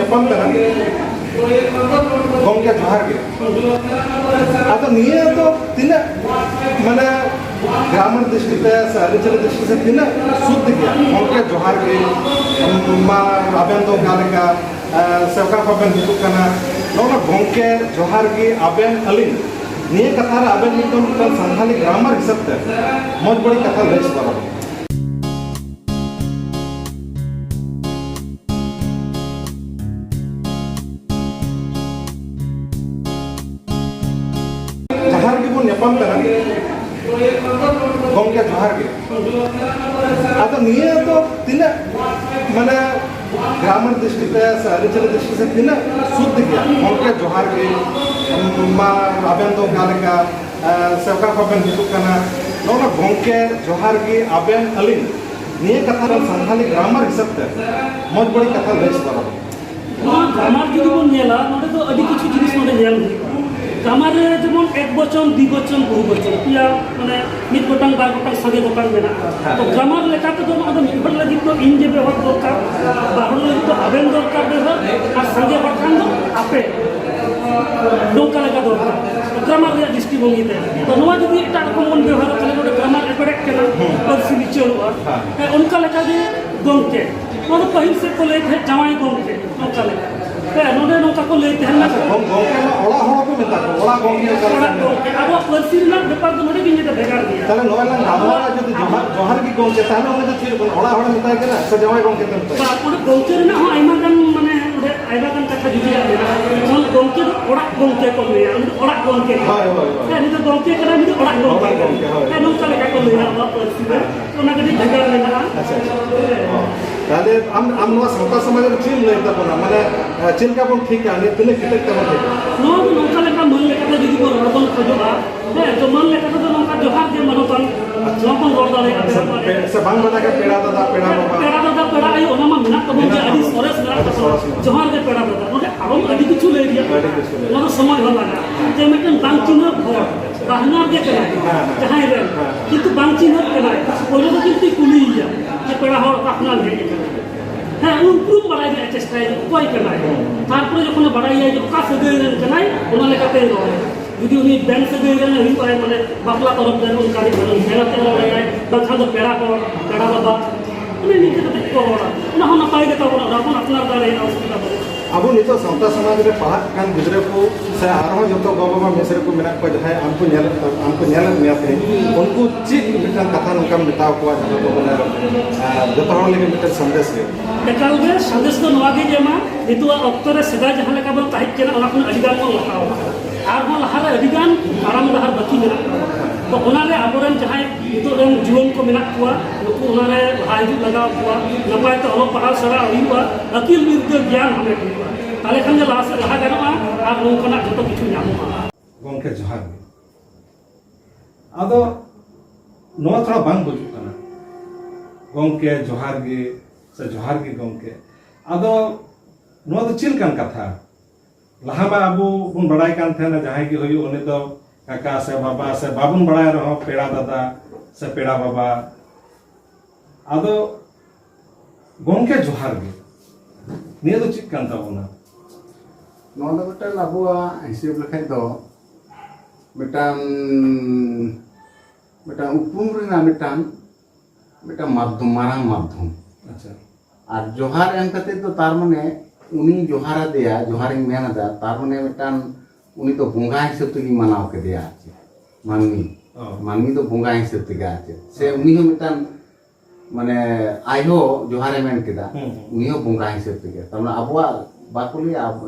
nyapam kena gongke johar ge atau niya to tina mana ग्रामीण दृष्टि से आरिचल दृष्टि से तीन शुद्ध गया गongke johar ge मा आबेन दो गालेका सेवका खबेन हिजुग कना नोना gongke johar ge आबेन अलिन निये कथा रे आबेन मिटन संथाली ग्रामर हिसाब ते मज बड़ी कथा लैस बारा johar ge bon nyapam kana gongke johar ge atau niya to tina mana ग्रामीण दृष्टि से आरिचल दृष्टि से तीन शुद्ध गया gongke johar ge मा आबेन दो गालेका सेवका खबेन हिजुग कना नोना gongke johar ge आबेन अलिन निये कथा रे संथाली ग्रामर हिसाब ते मज बड़ी कथा लैस बारा ग्रामर जुदी बन नेला नोडे तो अदि किछु जिनिस नोडे नेल ग्रामर रे जेमन एक बचन दि बचन बहु बचन पिया माने मिद गोटांग बार गोटांग सगे गोटांग मेना तो ग्रामर लेकाते तो नोडे मिद हर लागि तो इन जे बेहर दरकार बाहर लागि तो आबेन दरकार बेहर और सगे गोटांग दो आपे नौका लेका दरकार ग्रामर रे दृष्टि भंगिते तो नोवा जुदी एटा रकम बन बेहर तले नोडे ग्रामर एपरेक केना परसि बिचलुआ उनका लेका जे गंके नोडे पहिल से को ले थे जवाई गंके नौका लेका नोडे नौका को ले थे ना gongke ma ola hora ko meta ko ola gongke अब परसि ना व्यापार तो नोडे बिन जे भेगार दिया ताले नोला नामवाला जदि johar ge gongke ताले ओने तो फिर ओला हora meta के ना से जवाई गongke ते बा ओडे गंके रे ना हो आइमा गान माने ओडे आइमा गान कथा जुदी आ मोन गंके तो ओड़ा गंके को ले ओड़ा गंके हाय हाय नि तो गंके करा नि तो ओड़ा गंके है नौका लेका को ले अब परसि ना ओना गदि भेगार लेना अच्छा ताले आम नोवा सावता समाज रे चिन ले ताबना माने चिन का बन ठीक है तिने किते तबन ठीक नो नौका लेका मन लेका जुदी को रबन खोजोबा है तो मन लेका तो नौका जोहार जे मनोतन नौकन रोड दाले से बांग बना के पेड़ा दादा पेड़ा आई ओना मा मिना तबन जे आदि सोरेस मेरा जोहार जे पेड़ा दादा ओने आबम आदि किछु ले दिया ओना समय हो लगा जे मेटन बांग चिन्ह घर बाहनार जे करा जहां रे किंतु बांग चिन्ह करा ओलो तो किंतु कुलिया जे पेड़ा हो अपना ले হ্যাঁ উনপ্রুম বাড়াই দেয় চেষ্টায় উপায় কেনায় তারপরে যখন বাড়াই যায় যে ওকা সেগে কেনায় ওনা লেখাতে যদি উনি ব্যাংক সেগে গেলে হুই পায় মানে বাপলা তরফ দেন উনকারি মেলাতে যায় বাখান তো পেড়া কর পেড়া বাবা উনি নিজে তো দেখতে ওরা না হন পাই গেতা ওরা এখন আপনার দ্বারা এই অসুবিধা হবে अब नितो सावता समाज रे पढ़ा कान गिदरे को से आरो जतो गबाबा मेसरे को मेना को जहाय हमको नेल मेते उनको चिक मिटन कथा नका मिटाव को जहां तो बने जतो हर लेके मिटन संदेश रे एकाल बे संदेश तो नवागे जेमा नितो अक्तरे सदा जहां लेका बन ताहिक केना ओना को अधिगान को लखाव आर हो लहारे अधिगान आराम लहार बाकी मेना तो ओनारे आबोरन जहाय नितो रन जीवन को मेना को नुकु ओनारे हाइजु लगाव को नपाय तो अलो पढ़ाव सरा हुआ अकिल विद्या ज्ञान हमें ताले खान जे लहा गानोआ आर नोकना जतो किछु नामोआ gongke johar ge ado noa थोड़ा बांग बुझु kana gongke johar ge se johar ge gongke ado noa तो चिल कान कथा लहा मा अबो बुन बड़ाई कान थेना जहाय के होयो ओने तो काका से बाबुन बड़ाय रहो पेड़ा दादा से पेड़ा बाबा ado gongke johar ge निया तो चिक कान ताबोना नोआ दो मिटन आबुआ हिसाब लेखाय दो मिटन उपरुम रेना मिटन माध्यम मारांग माध्यम अच्छा और जोहार एम कते तो तार माने उनी जोहार देया जोहारिंग मेन दा तार माने मिटन उनी तो बोंगा हिसाब ते मानाव के देया मानमी तो बोंगा हिसाब ते से उनी हो मिटन माने आइहो जोहारे मेन केदा उनी हो बोंगा हिसाब ते तार आबुआ बाकुली अब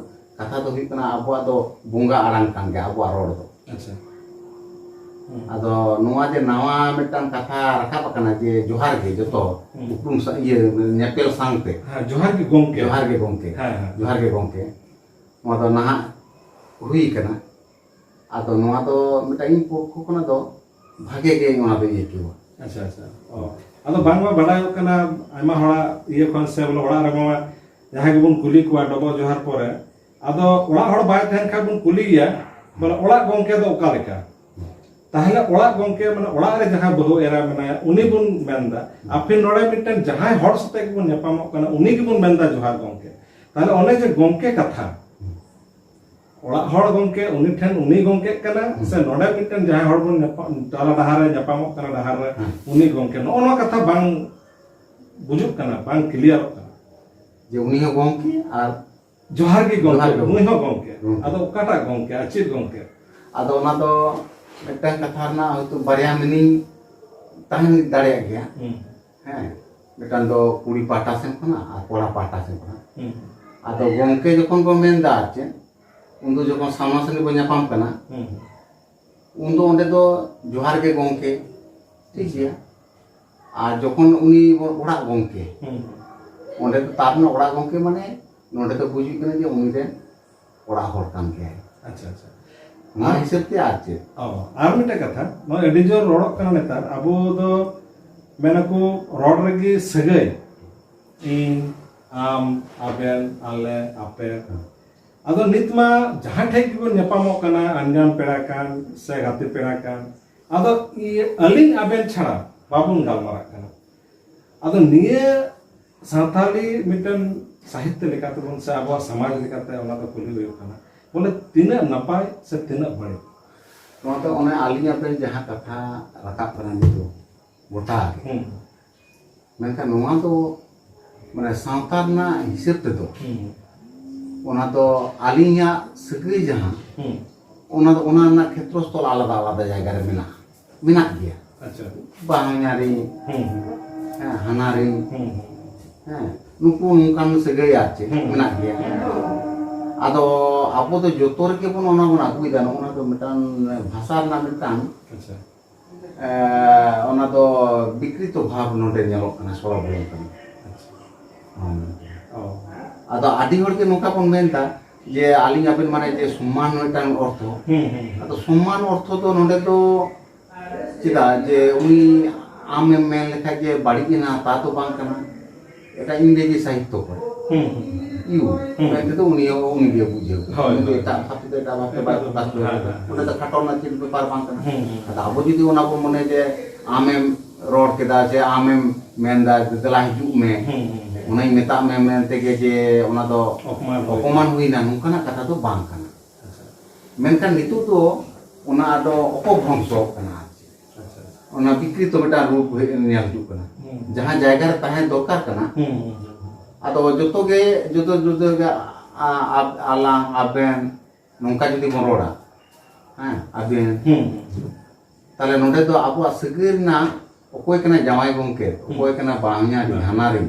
कथा तो हुई कना आबुआ दो बोंगा आड़ांग कान गे आबुआ रोड दो अच्छा आदो नोआ जे नावा मिटन कथा रखा पकना जे जोहार गे जतो उपरुम ये नेपेल सांगते हां जोहार के गongke हां जोहार के गongke नोआ दो नहा हुई कना आदो नोआ दो मिटन इन पोखो कना दो भागे गे नोआ दो ये किवा अच्छा अच्छा ओ आदो बांगवा बडाय कना आयमा हड़ा ये कोन से बोल ओड़ा रगमा जहां के बुन कुली कुआ डबो जोहार परे आदो ओड़ा हड़ बाय थेन का बुन कुलिया बोले ओड़ा gongke दो ओका लेका ताहले ओड़ा gongke माने ओड़ा रे जहां बहु एरा मनाया उनी बुन मेनदा आफिन नोडे मिटन जहां हड़ सते के बुन नेपामो कना उनी के बुन मेनदा जोहार gongke ताले ओने जे गंके कथा ओड़ा हड़ गंके उनी ठेन उनी गंके कना से नोडे मिटन जहां हड़ बन ताला डहार रे ᱧᱟᱯᱟᱢᱚᱜ कना डहार रे उनी गंके नो कथा बांग बुजुक कना बांग क्लियर कना जे उनी हो गंके आर जोहार गे गंके उनी हो गंके आदो ओकाटा गंके अचित गंके आदो ओना दो मिटन कथा ना होतो बारिया मिनिंग ताहन दाड़े गया हैं मिटन दो कुड़ी पाटा से खना आ कोड़ा पाटा से खना आदो गंके जखन बो मेनदा आचे उन्दो जखन सामना सामनी बो ᱧᱟᱯᱟᱢ कना उन्दो ओंडे दो जोहार गे गंके ठीक गया आर जखन उनी ओड़ा गंके ओंडे तो तारना ओड़ा गंके माने नोंडे तो बुझी कने जे उनी रे ओड़ा हर कान गया अच्छा अच्छा ना हिसाब ते आचे आर मिटे कथा नो एडी जोर रोड़क कना नेतार अबो दो मेनको रोड रेगी सगै इन आम आबेन आले आपे आदो नितमा जहां ठेक गिबो नेपामो कना अनजान पेड़ा कान से गाते पेड़ा कान आदो इ अलिंग आबेन छाड़ा बाबुन गालमारा कना आदो निये साथाली मिटन साहित्य लेकाते बन से आबो समाज लेकाते ओना तो कुली होय कना बोले तिना नपाय से तिना बड़े तो ओने आलिंग आबेन जहां कथा रकाब कना नितो गोटा मेनका नोआ तो माने सावता ना हिसाब ते तो ओना तो आलिंगा सगई जहां ओना तो ओना ना क्षेत्रस्थल आलादा आलादा जायगा रे मेना गया अच्छा बांगारी हानारी नुकु नुकान सगई आचे मेना गया आदो आबो तो जोतोर के बन ओना बन आगुइदा ओना तो मिटान भाषा ना मिटान अच्छा ओना तो विकृत भाव नोडे नेलो कना सोरा बोलन कना आदो आदि हर के नोका बन मेनता जे आलिंग आबेन माने जे सम्मान मिटान अर्थ आदो सम्मान अर्थ तो नोडे तो चिदा जे उनी आम मेन लेखा जे बाड़ी ना ता तो बांग कना एटा इंग्रेजी साहित्य को यू मैं तो उनी गे बुझे उनी एटा फाति एटा बाते बात बात ओने तो खाटो ना चिन पेपर बांग कना आदो आबो जदी ओना को मने जे आमेम रोड केदा जे आमेम मेनदा दला हिजु में उनाई मेता में मेनते के जे ओना दो अपमान हुईना नुकाना कथा तो बांग कना मेनका नितु तो ओना दो अपभ्रंश कना ओना विकृत बेटा रूप नेल हिजु कना जहां जायगा रे ताहे दरकार कना आदो जतो गे आला आबेन नोंका जदी मरोड़ा हां आबेन ताले नोडे दो आबो सगीर ना ओकोय कना जावाई गंके ओकोय कना बांगया हानारी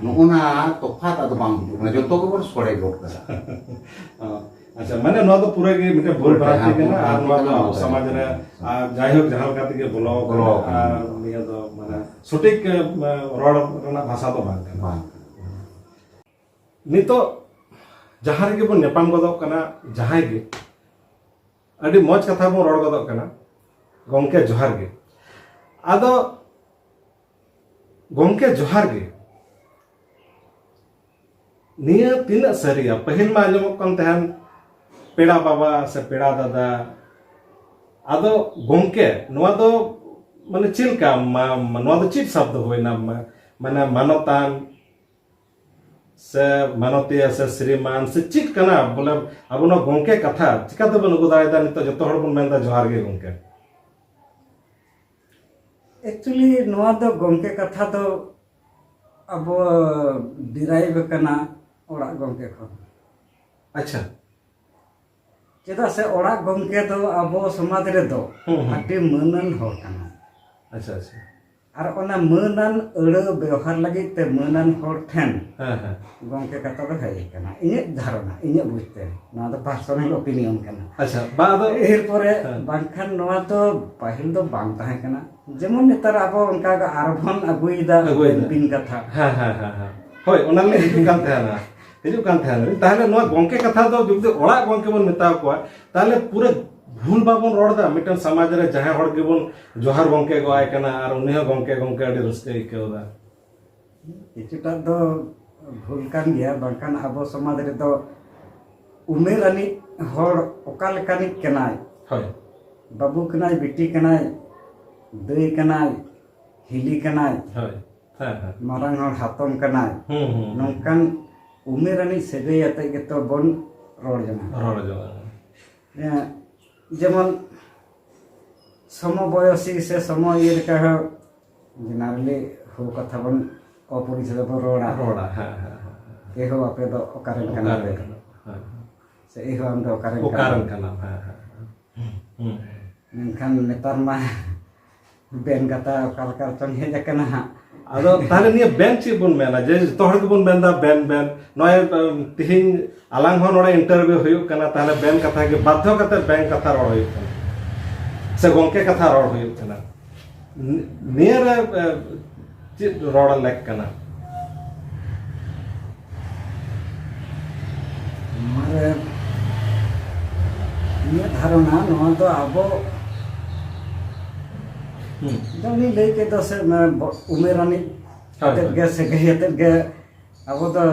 नोना तफात आदो बांग बुझुना जतो को बन सोड़े गोट करा अच्छा माने नो तो पूरा के मिटे बोल बात के ना आर नो समाज रे जायहोक जहां काते के बोलो आ निया तो माने सटीक रोड रना भाषा तो बांग कना नितो जहां रे के बन नेपाम गदो कना जहां के अडी मौज कथा बो रोड गदो कना गंके जोहार गे आदो गंके जोहार गे निया तीन सरिया पहिल मा आजमो कन तहन पेड़ा बाबा से पेड़ा दादा आदो गंके नोआ दो माने चिलका नोआ दो चित शब्द होइना माने मानतान से मानतीय से श्रीमान से चित कना बोले अब नो गंके कथा चिकाते बन गुदायदा नितो जतो हड़ बन मेनदा जोहार गे गंके एक्चुअली नोआ दो गंके कथा तो अब डिराइव कना ओड़ा गंके खन अच्छा चेदा से ओड़ा गंके तो अब समाज रे दो आटी मनन हो कना अच्छा अच्छा आर ओना मनन अड़ व्यवहार लगी ते मनन होर ठेन हां हां गंके कथा तो है कना इने धारणा इने बुझते ना तो पर्सनल ओपिनियन कना अच्छा बादो एर परे बांखान नोआ तो पहिल दो बांग ताहे कना जेमन नेतार अब उनका आरभन अगुइदा बिन कथा हां हां हां होय ओना ले हिजु कान थाना ताहले नोआ गंके कथा दो जब ओड़ा गंके बन मेता को ताहले पूरे भूल बाबन रोडदा मिटन समाज रे जहां हड़ के बन जोहार गंके गवाय कना आर उनी हो गंके गंके अडी रस्ते इकेवदा किछुटा दो भूल कान गया बांखान अब समाज रे दो उमेर अनि हड़ ओकाल कानी कनाय होय बाबू कनाय बेटी कनाय दई कनाय हिली कनाय होय हां हां मारांग हड़ हातम कनाय नोंकान umerani sagai ate gitu bon ror jama. Ror jama. Ya, যেমন সমবয়সী সে সময় ইয়ে লেখা জেনারেলি হো কথা বন অপরিচিত বন রোড়া Rora, ha. এ হো আপে দ অকারেন কানা রে সে এ হো আম দ অকারেন Ukaran kanam, ha. মেনখান নেতার মা বেন কাতা অকালকার চন হেজ কানা হা Ado tahle niya ben chi bun mena je to hor bun menda ben noy tihin alang hon ora interview huyuk kana tahle ben katha ge badhyo kate ben katha ror huyuk kana se gongke katha ror huyuk kana niya re chi ror lek kana মারে নিয়ে ধারণা নোয়া তো আবো জানি লেকে তো সে উমেরানি আতের গে সে গহিয়াতের গে আবো তো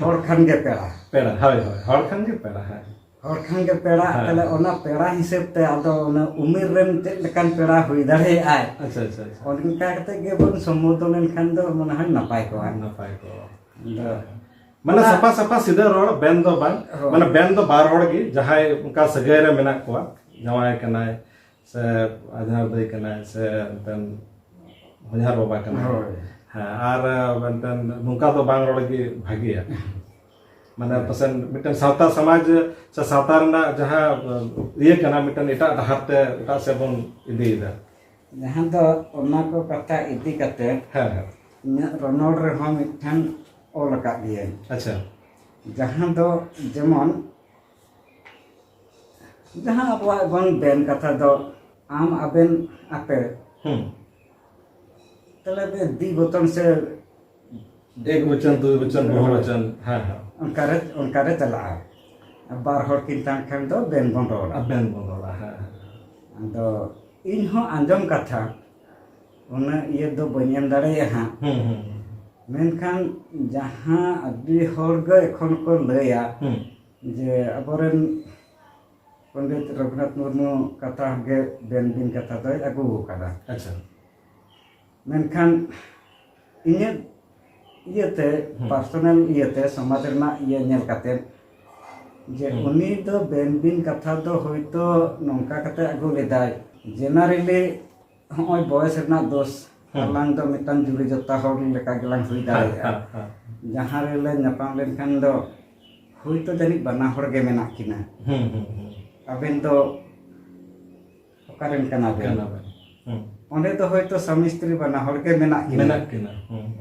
হর খান গে পেড়া pera hoy hor khan ge pera ha hor khan ge পেড়া তাহলে ওনা পেড়া হিসেব তে আদো ওনা উমের রেন তে লেকান পেড়া হই দাঁড়ে আয় acha অনকা কাতে গে বন সম্বোধনের খান দো মনে হয় নাপাই কো আর napai ko mana sapa sida ror ben do bang mana ben do bar hor gi jahai unka sagai re menak ko jawai kanai se adhar dai kanai se ben hojar baba kanai ha ar ben nungka do bang ror gi bhagiya mana pasen mitan sauta samaj se sauta rena jaha iye kana mitan eta daharte eta se bon idida jahan do ona ko kata idi kate ha ᱤᱧᱟᱹᱜ ᱨᱚᱱᱚᱲ ᱨᱮᱦᱚᱸ ᱢᱤᱫᱴᱟᱝ ᱚᱞ ᱟᱠᱟᱫ ᱜᱤᱭᱟᱹᱧ acha ᱡᱟᱦᱟᱸ ᱫᱚ ᱡᱮᱢᱚᱱ ᱡᱟᱦᱟᱸ ᱟᱵᱚᱣᱟᱜ ᱵᱚᱱ ᱵᱮᱱ ᱠᱟᱛᱷᱟ ᱫᱚ ᱟᱢ ᱟᱵᱮᱱ ᱟᱯᱮ ᱛᱟᱦᱞᱮ ᱵᱮ ᱫᱤ ᱵᱚᱛᱚᱱ ᱥᱮ ek bachan du bachan boh bachan ha ᱚᱱᱠᱟᱨᱮ ᱪᱟᱞᱟᱜᱼᱟ ᱵᱟᱨ ᱦᱚᱲ ᱠᱤᱱ ᱛᱟᱦᱮᱸ ᱠᱷᱟᱱ ᱫᱚ ᱵᱮᱱ ᱵᱚᱱ ᱨᱚᱲᱟ aben bon rola ha ᱟᱫᱚ ᱤᱧ ᱦᱚᱸ ᱟᱸᱡᱚᱢ ᱠᱟᱛᱷᱟ ᱚᱱᱟ ᱤᱭᱟᱹ ᱫᱚ ᱵᱟᱹᱧ ᱮᱢ ᱫᱟᱲᱮᱭᱟᱜᱼᱟ ᱦᱟᱸᱜ ᱢᱮᱱᱠᱷᱟᱱ ᱡᱟᱦᱟᱸ ᱟᱹᱰᱤ ᱦᱚᱲ ᱜᱮ ᱮᱠᱷᱚᱱ ᱠᱚ ᱞᱟᱹᱭᱟ ᱡᱮ ᱟᱵᱚᱨᱮᱱ ᱯᱚᱱᱰᱤᱛ ᱨᱚᱜᱷᱩᱱᱟᱛᱷ ᱢᱩᱨᱢᱩ ᱠᱟᱛᱷᱟ ᱜᱮ ᱵᱮᱱ ᱵᱤᱱ ᱠᱟᱛᱷᱟ ᱫᱚᱭ ᱟᱹᱜᱩ ᱟᱠᱟᱫᱟ acha ᱢᱮᱱᱠᱷᱟन ᱤᱧᱟᱹᱜ ᱤᱭᱟᱹᱛᱮ ᱯᱟᱨᱥᱳᱱᱟᱞ ᱤᱭᱟᱹᱛᱮ ᱥᱚᱢᱟᱡᱽ ᱨᱮᱱᱟᱜ ᱤᱭᱟᱹ ᱧᱮᱞ ᱠᱟᱛᱮ ᱡᱮ ᱩᱱᱤ ᱫᱚ ᱵᱮᱱ ᱵᱤᱱ ᱠᱟᱛᱷᱟ ᱫᱚ ᱦᱳᱭᱛᱳ ᱱᱚᱝᱠᱟ ᱠᱟᱛᱮ ᱟᱹᱜᱩ ᱞᱮᱫᱟᱭ ᱡᱮᱱᱟᱨᱮᱞᱤ ᱦᱚᱸᱜᱼᱚᱭ ᱵᱚᱭᱮᱥ ᱨᱮᱱᱟᱜ ᱫᱳᱥ alang do mitan juri jota hor leka gelang hui daria jahan rele nyapam lenkhan do hui to jani bana hor ge menak kina aben do okaren kana ben onde do hoyto sami istri bana hor ge menak kina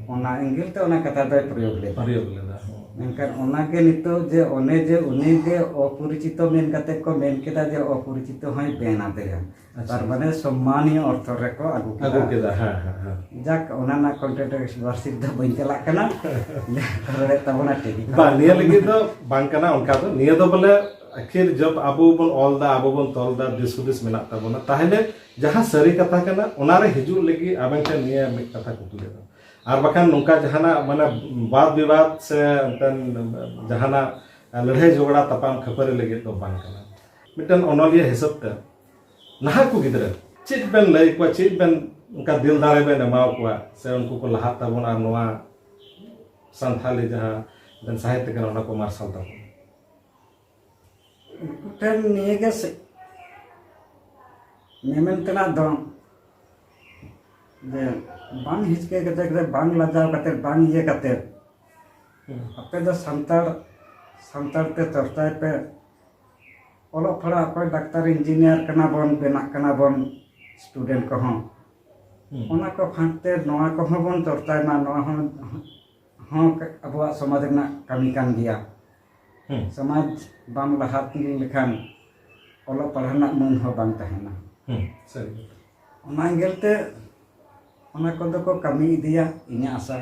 ona engel te ona kata do prayog le mengkan ona ge nito je one je uni ge oporichito men kate ko men keda je oporichito hoy ben adea tar mane সম্মানীয় অর্থ রেকো আগু keda ha যাক ওনা না contract বার্ষিক দা বইন চালাক কানা করে তাবনা ঠিক ba niya lagi do bang kana onka do niya do bole akhir job abu bon all da abu bon tol da disudis menak tabona tahle jaha sari katha kana onare hiju lagi aben kan niya mik katha kutule ar bakan nungka jahana mana bad vivad se enten jahana ladhai jogda tapam khapari lagi do bang kana mitan onoliya hisab ta nah ku gidra chit ben lay ko chit ben unka dil dare ben emau ko se unku ko lahat tabon ar noa santhali jaha dan sahitya kana ona ko marsal tabon ten niye ge memen tena do de bang hichke kate bang lajao kate bang iye kate ape do santar te tortai pe olok phala akoy daktar engineer kana bon benak kana bon student ko hon ona ko phante noa ko bon tortai ma noa hon abuak samaj rena kami kan dia samaj bang lahat lekhan olok phala nak mun ho bang tahena sari ona angel te ona ko do ko kami idiya inya asa